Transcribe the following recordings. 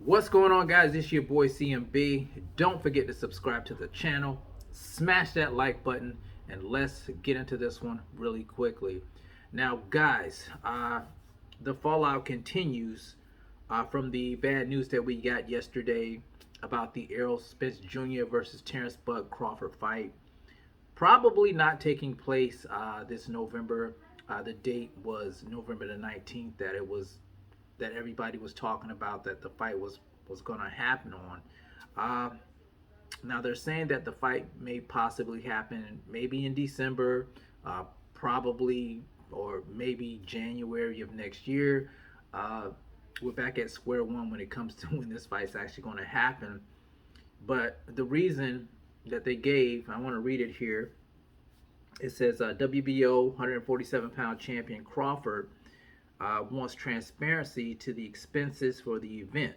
What's going on, guys? It's your boy CMB. Don't forget to subscribe to the channel, smash that like button, and let's get into this one really quickly. Now, guys, the fallout continues from the bad news that we got yesterday about the Errol Spence Jr. versus Terence Crawford fight. Probably not taking place this November. The date was November the 19th that everybody was talking about, that the fight was going to happen on. Now they're saying that the fight may possibly happen maybe in December, probably, or maybe January of next year. We're back at square one when it comes to when this fight's actually going to happen. But the reason that they gave, I want to read it here. It says WBO 147-pound champion Crawford wants transparency to the expenses for the event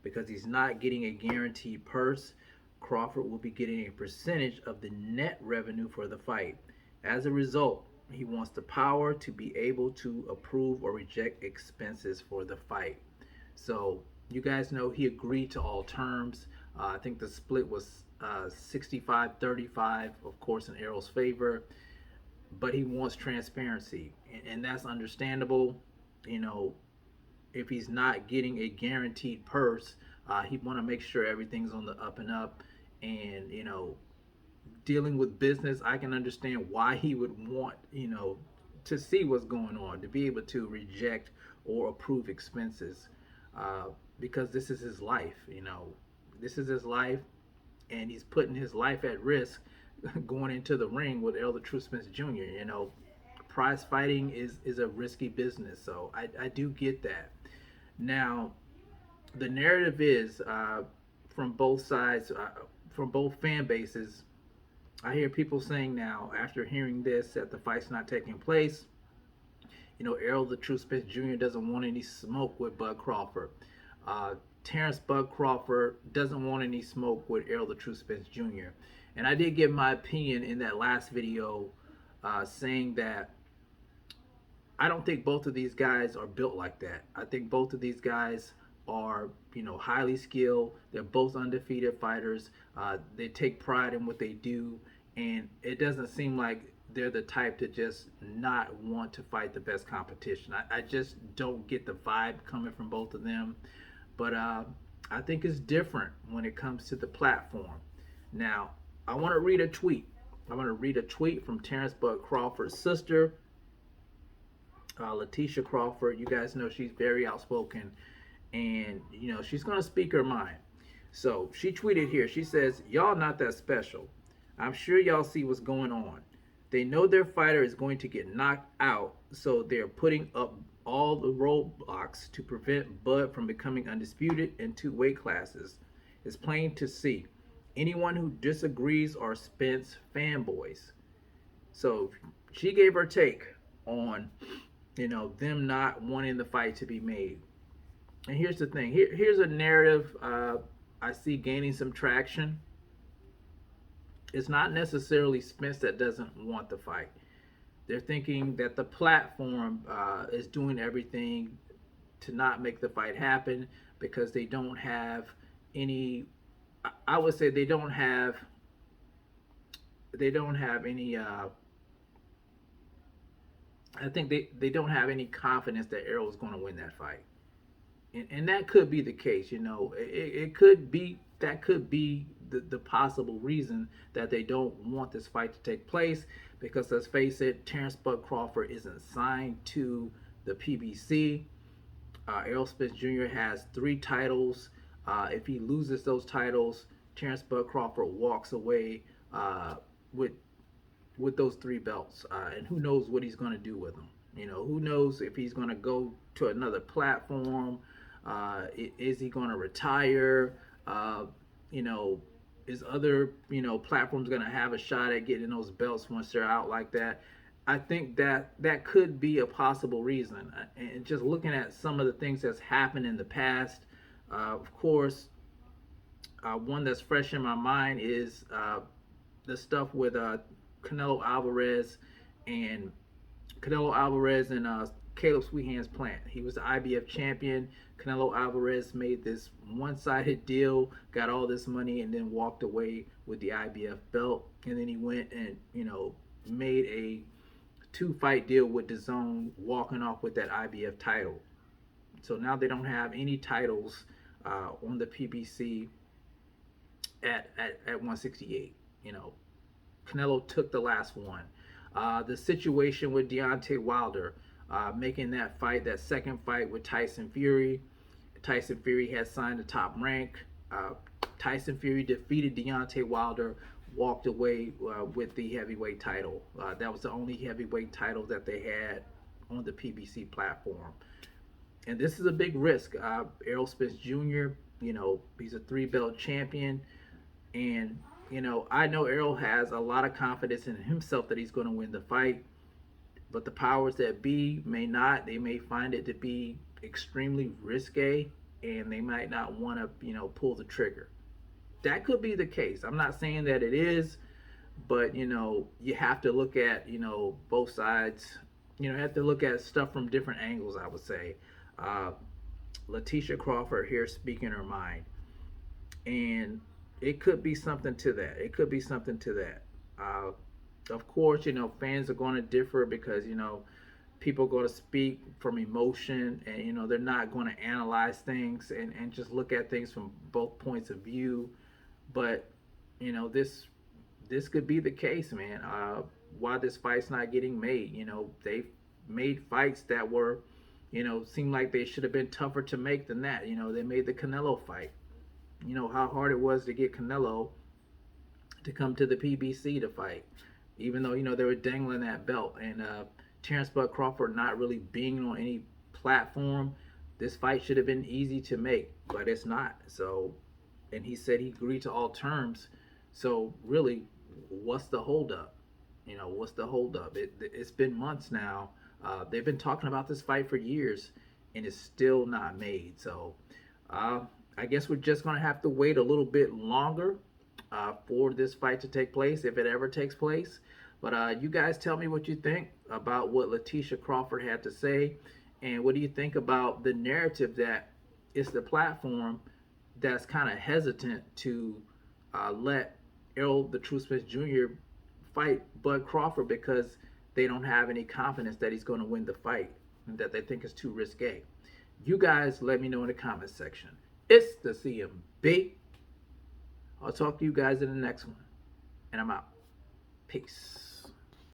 because he's not getting a guaranteed purse. Crawford will be getting a percentage of the net revenue for the fight. As a result, he wants the power to be able to approve or reject expenses for the fight. So you guys know he agreed to all terms. I think the split was 65-35, of course, in Errol's favor. But he wants transparency, and that's understandable. You know, if he's not getting a guaranteed purse, he want to make sure everything's on the up and up. And dealing with business, I can understand why he would want to see what's going on, to be able to reject or approve expenses, because this is his life. This is his life, and he's putting his life at risk going into the ring with Errol Spence Jr. Prize fighting is a risky business, so I do get that. Now, the narrative is from both sides, from both fan bases. I hear people saying now, after hearing this, that the fight's not taking place. Errol Spence Jr. doesn't want any smoke with Bud Crawford. Terence Crawford doesn't want any smoke with Errol Spence Jr. And I did give my opinion in that last video, saying that I don't think both of these guys are built like that. I think both of these guys are, highly skilled. They're both undefeated fighters. They take pride in what they do, and it doesn't seem like they're the type to just not want to fight the best competition. I just don't get the vibe coming from both of them. But I think it's different when it comes to the platform. Now, I want to read a tweet. I want to read a tweet from Terence Crawford's sister, Leticia Crawford. You guys know she's very outspoken, and she's going to speak her mind. So she tweeted here. She says, "Y'all not that special. I'm sure y'all see what's going on. They know their fighter is going to get knocked out, so they're putting up all the roadblocks to prevent Bud from becoming undisputed in 2 weight classes. It's plain to see. Anyone who disagrees are Spence fanboys." So she gave her take on, them not wanting the fight to be made. And here's the thing. Here's a narrative I see gaining some traction. It's not necessarily Spence that doesn't want the fight. They're thinking that the platform is doing everything to not make the fight happen because they don't have any. I would say they don't have any. I think they don't have any confidence that Errol is going to win that fight, and that could be the case. It could be, that could be the possible reason that they don't want this fight to take place, because let's face it, Terence Crawford isn't signed to the PBC. Errol Spence Jr. has 3 titles. If he loses those titles, Terence Crawford walks away with those 3 belts, and who knows what he's going to do with them. Who knows if he's going to go to another platform. Is he going to retire? Is other platforms going to have a shot at getting those belts once they're out like that? I think that could be a possible reason. And just looking at some of the things that's happened in the past, of course, one that's fresh in my mind is the stuff with Canelo Alvarez and Caleb Sweethand's Plant. He was the IBF champion. Canelo Alvarez made this one-sided deal, got all this money, and then walked away with the IBF belt. And then he went and made a two-fight deal with DAZN, walking off with that IBF title. So now they don't have any titles on the PBC at 168. Canelo took the last one. The situation with Deontay Wilder, making that fight, that second fight with Tyson Fury. Tyson Fury had signed the top rank. Tyson Fury defeated Deontay Wilder, walked away with the heavyweight title. That was the only heavyweight title that they had on the PBC platform. And this is a big risk. Errol Spence Jr., he's a 3-belt champion. And, I know Errol has a lot of confidence in himself that he's going to win the fight. But the powers that be may not. They may find it to be extremely risque, and they might not want to, pull the trigger. That could be the case. I'm not saying that it is, but, you have to look at, both sides. You have to look at stuff from different angles, I would say. Leticia Crawford here speaking her mind. And it could be something to that. It could be something to that. Of course, fans are going to differ because, people are going to speak from emotion, and, they're not going to analyze things and just look at things from both points of view. But, this could be the case, man. Why this fight's not getting made. They've made fights that were, seemed like they should have been tougher to make than that. They made the Canelo fight. How hard it was to get Canelo to come to the PBC to fight, even though they were dangling that belt. And Terence Crawford not really being on any platform, this fight should have been easy to make, but it's not. So, and he said he agreed to all terms. So really, what's the holdup? What's the holdup? It's been months now. They've been talking about this fight for years, and it's still not made. So I guess we're just going to have to wait a little bit longer for this fight to take place, if it ever takes place. But you guys tell me what you think about what Leticia Crawford had to say, and what do you think about the narrative that it's the platform that's kind of hesitant to let Errol the True Spence Jr. fight Bud Crawford because they don't have any confidence that he's going to win the fight, and that they think it's too risque. You guys let me know in the comments section. It's the CMB. I'll talk to you guys in the next one. And I'm out. Peace.